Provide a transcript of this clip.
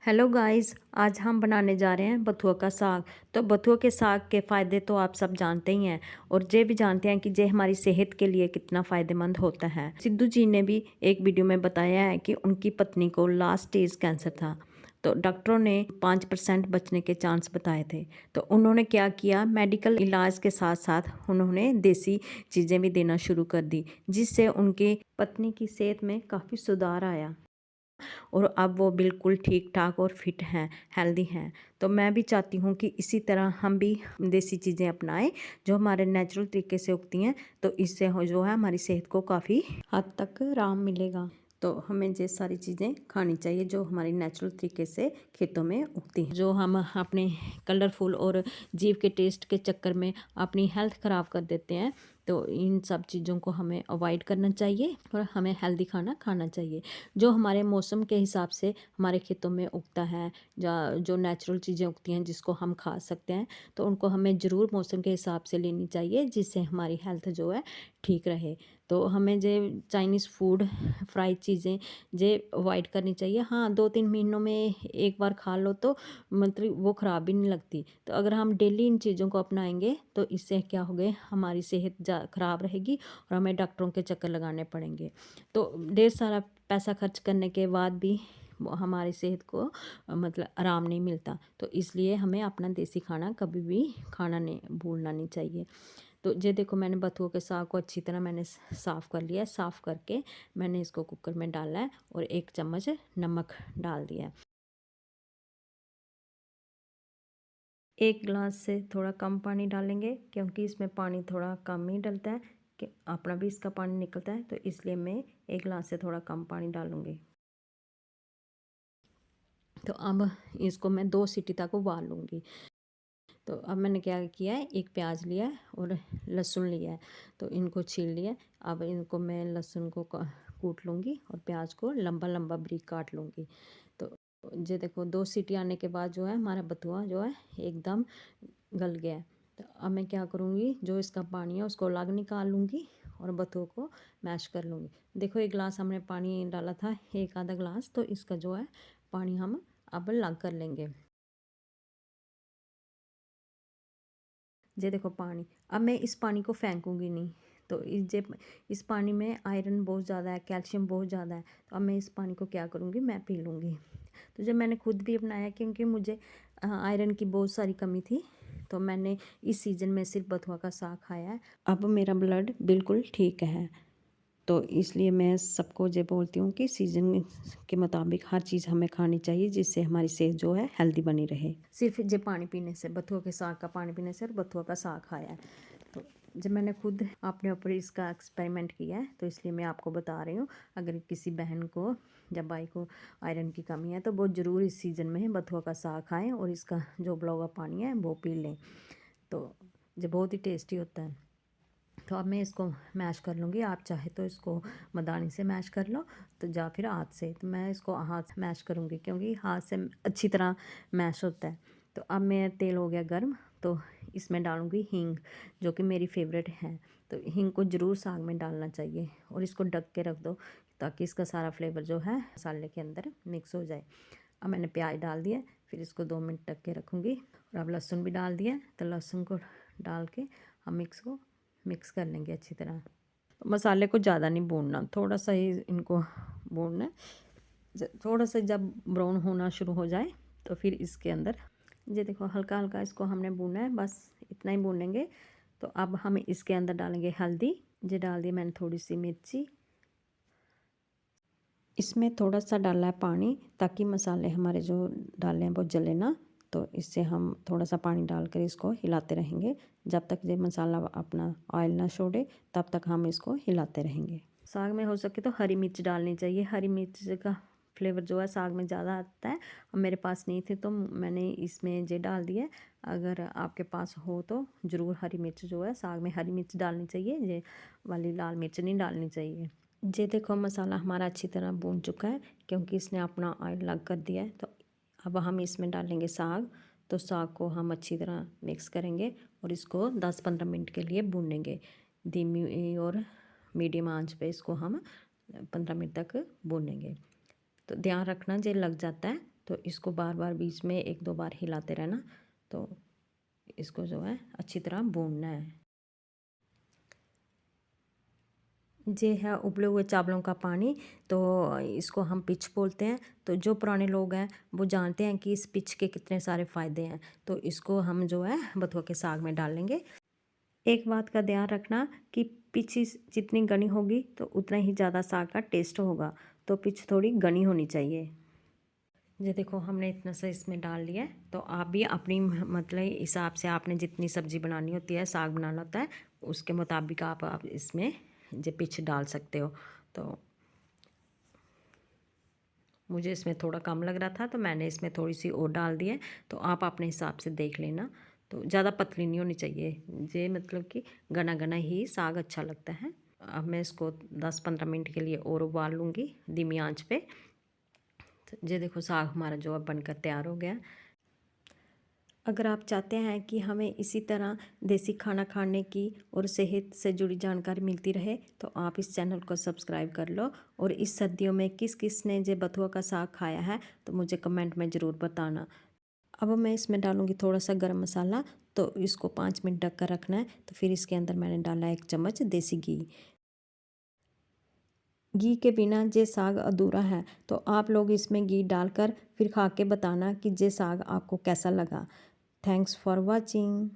Hello guys, आज हम बनाने जा रहे हैं बथुआ का साग। तो बथुआ के साग के फ़ायदे तो आप सब जानते ही हैं और ये भी जानते हैं कि ये हमारी सेहत के लिए कितना फ़ायदेमंद होता है। सिद्धू जी ने भी एक वीडियो में बताया है कि उनकी पत्नी को लास्ट स्टेज कैंसर था, तो डॉक्टरों ने 5% बचने के चांस बताए थे। तो उन्होंने क्या किया, मेडिकल इलाज के साथ साथ उन्होंने देसी चीज़ें भी देना शुरू कर दी, जिससे उनकी पत्नी की सेहत में काफ़ी सुधार आया और अब वो बिल्कुल ठीक-ठाक और फिट हैं, हेल्दी हैं। तो मैं भी चाहती हूँ कि इसी तरह हम भी देसी चीज़ें अपनाएँ, जो हमारे नेचुरल तरीके से उगती हैं, तो इससे हो जो है हमारी सेहत को काफ़ी हद तक आराम मिलेगा। तो हमें ये सारी चीज़ें खानी चाहिए जो हमारी नेचुरल तरीके से खेतों में उगती हैं। जो हम अपने कलरफुल और जीभ के टेस्ट के चक्कर में अपनी हेल्थ ख़राब कर देते हैं, तो इन सब चीज़ों को हमें अवॉइड करना चाहिए और हमें हेल्दी खाना खाना चाहिए। जो हमारे मौसम के हिसाब से हमारे खेतों में उगता है, जो नेचुरल चीज़ें उगती हैं जिसको हम खा सकते हैं, तो उनको हमें ज़रूर मौसम के हिसाब से लेनी चाहिए, जिससे हमारी हेल्थ जो है ठीक रहे। तो हमें जे चाइनीज़ फूड, फ्राइड चीज़ें जे अवॉइड करनी चाहिए। हाँ, 2-3 महीनों में एक बार खा लो तो मतलब वो ख़राब भी नहीं लगती। तो अगर हम डेली इन चीज़ों को अपनाएँगे तो इससे क्या होगे, हमारी सेहत ख़राब रहेगी और हमें डॉक्टरों के चक्कर लगाने पड़ेंगे। तो ढेर सारा पैसा खर्च करने के बाद भी हमारी सेहत को मतलब आराम नहीं मिलता। तो इसलिए हमें अपना देसी खाना कभी भी खाना नहीं भूलना नहीं चाहिए। तो ये देखो, मैंने बथुआ के साग को अच्छी तरह मैंने साफ़ कर लिया है। साफ़ करके मैंने इसको कुकर में डाला है और 1 चम्मच नमक डाल दिया है। 1 गिलास से थोड़ा कम पानी डालेंगे, क्योंकि इसमें पानी थोड़ा कम ही डलता है, कि अपना भी इसका पानी निकलता है, तो इसलिए मैं 1 गिलास से थोड़ा कम पानी डालूँगी। तो अब इसको मैं 2 सीटी तक उबाल लूँगी। तो अब मैंने क्या किया है, 1 प्याज लिया है और लहसुन लिया है, तो इनको छील लिया है। अब इनको मैं लहसुन को कूट लूँगी और प्याज को लंबा-लंबा बारीक काट लूँगी। तो ये देखो, 2 सीटी आने के बाद जो है हमारा बथुआ जो है एकदम गल गया है। तो अब मैं क्या करूँगी, जो इसका पानी है उसको अलग निकाल लूँगी और बथुआ को मैश कर लूँगी। देखो, 1 गिलास हमने पानी डाला था, 1 आधा गिलास, तो इसका जो है पानी हम अब अलग कर लेंगे। ये देखो पानी, अब मैं इस पानी को फेंकूँगी नहीं। तो इस पानी में आयरन बहुत ज़्यादा है, कैल्शियम बहुत ज़्यादा है, तो अब मैं इस पानी को क्या करूँगी, मैं पी लूँगी। तो जब मैंने खुद भी अपनाया, क्योंकि मुझे आयरन की बहुत सारी कमी थी, तो मैंने इस सीज़न में सिर्फ बथुआ का साग खाया है। अब मेरा ब्लड बिल्कुल ठीक है। तो इसलिए मैं सबको ये बोलती हूँ कि सीज़न के मुताबिक हर चीज़ हमें खानी चाहिए, जिससे हमारी सेहत जो है हेल्दी बनी रहे। सिर्फ ये पानी पीने से, बथुआ के साग का पानी पीने से और बथुआ का साग खाया है। तो जब मैंने खुद अपने ऊपर इसका एक्सपेरिमेंट किया है, तो इसलिए मैं आपको बता रही हूँ। अगर किसी बहन को या भाई को आयरन की कमी है, तो वो ज़रूर इस सीज़न में बथुआ का साग खाएँ और इसका जो उबला हुआ पानी है वो पी लें। तो ये बहुत ही टेस्टी होता है। तो अब मैं इसको मैश कर लूँगी। आप चाहे तो इसको मदानी से मैश कर लो, तो या फिर हाथ से। तो मैं इसको हाथ से मैश करूँगी, क्योंकि हाथ से अच्छी तरह मैश होता है। तो अब मेरा तेल हो गया गर्म, तो इसमें डालूँगी हींग, जो कि मेरी फेवरेट है। तो हींग को ज़रूर साग में डालना चाहिए और इसको ढक के रख दो, ताकि इसका सारा फ्लेवर जो है मसाले के अंदर मिक्स हो जाए। अब मैंने प्याज डाल दिया, फिर इसको 2 मिनट ढक के रखूँगी। और अब लहसुन भी डाल दिया, तो लहसुन को डाल के हम मिक्स कर लेंगे अच्छी तरह। मसाले को ज़्यादा नहीं भूनना, थोड़ा सा ही इनको भूनना है। थोड़ा सा जब ब्राउन होना शुरू हो जाए, तो फिर इसके अंदर ये देखो, हल्का हल्का इसको हमने भूनना है, बस इतना ही भूनेंगे। तो अब हम इसके अंदर डालेंगे हल्दी। ये डाल दी मैंने थोड़ी सी मिर्ची। इसमें थोड़ा सा डाला है पानी, ताकि मसाले हमारे जो डाले हैं वो जले ना। तो इससे हम थोड़ा सा पानी डालकर इसको हिलाते रहेंगे, जब तक ये मसाला अपना ऑयल ना छोड़े, तब तक हम इसको हिलाते रहेंगे। साग में हो सके तो हरी मिर्च डालनी चाहिए। हरी मिर्च का फ्लेवर जो है साग में ज़्यादा आता है। और मेरे पास नहीं थे, तो मैंने इसमें ये डाल दिया। अगर आपके पास हो तो ज़रूर हरी मिर्च जो है, साग में हरी मिर्च डालनी चाहिए, ये वाली लाल मिर्च नहीं डालनी चाहिए। ये देखो, मसाला हमारा अच्छी तरह भून चुका है, क्योंकि इसने अपना ऑयल अलग कर दिया है। तो अब हम इसमें डालेंगे साग। तो साग को हम अच्छी तरह मिक्स करेंगे और इसको 10-15 मिनट के लिए भूनेंगे। धीमी और मीडियम आंच पे इसको हम 15 मिनट तक भूनेंगे। तो ध्यान रखना, ये लग जाता है तो इसको बार बार बीच में 1-2 बार हिलाते रहना। तो इसको जो है अच्छी तरह भूनना है। ये है उबले हुए चावलों का पानी। तो इसको हम पिच बोलते हैं। तो जो पुराने लोग हैं वो जानते हैं कि इस पिच के कितने सारे फ़ायदे हैं। तो इसको हम जो है बथुआ के साग में डाल लेंगे। एक बात का ध्यान रखना कि पिच जितनी घनी होगी तो उतना ही ज़्यादा साग का टेस्ट होगा। तो पिच थोड़ी घनी होनी चाहिए। ये देखो हमने इतना सा इसमें डाल लिया है। तो आप भी अपनी मतलब हिसाब से आपने जितनी सब्ज़ी बनानी होती है, साग बनाना होता है, उसके मुताबिक आप इसमें जो पिच डाल सकते हो। तो मुझे इसमें थोड़ा कम लग रहा था तो मैंने इसमें थोड़ी सी और डाल दी है। तो आप अपने हिसाब से देख लेना। तो ज़्यादा पतली नहीं होनी चाहिए, ये मतलब कि घना घना ही साग अच्छा लगता है। अब मैं इसको 10-15 मिनट के लिए और उबाल लूँगी धीमी आंच पे। तो ये देखो साग हमारा जो अब बनकर तैयार हो गया। अगर आप चाहते हैं कि हमें इसी तरह देसी खाना खाने की और सेहत से जुड़ी जानकारी मिलती रहे तो आप इस चैनल को सब्सक्राइब कर लो। और इस सर्दियों में किस किस ने जे बथुआ का साग खाया है तो मुझे कमेंट में ज़रूर बताना। अब मैं इसमें डालूँगी थोड़ा सा गरम मसाला। तो इसको 5 मिनट ढक कर रखना है। तो फिर इसके अंदर मैंने डाला 1 चम्मच देसी घी। घी के बिना ये साग अधूरा है। तो आप लोग इसमें घी डालकर फिर खा के बताना कि ये साग आपको कैसा लगा। Thanks for watching.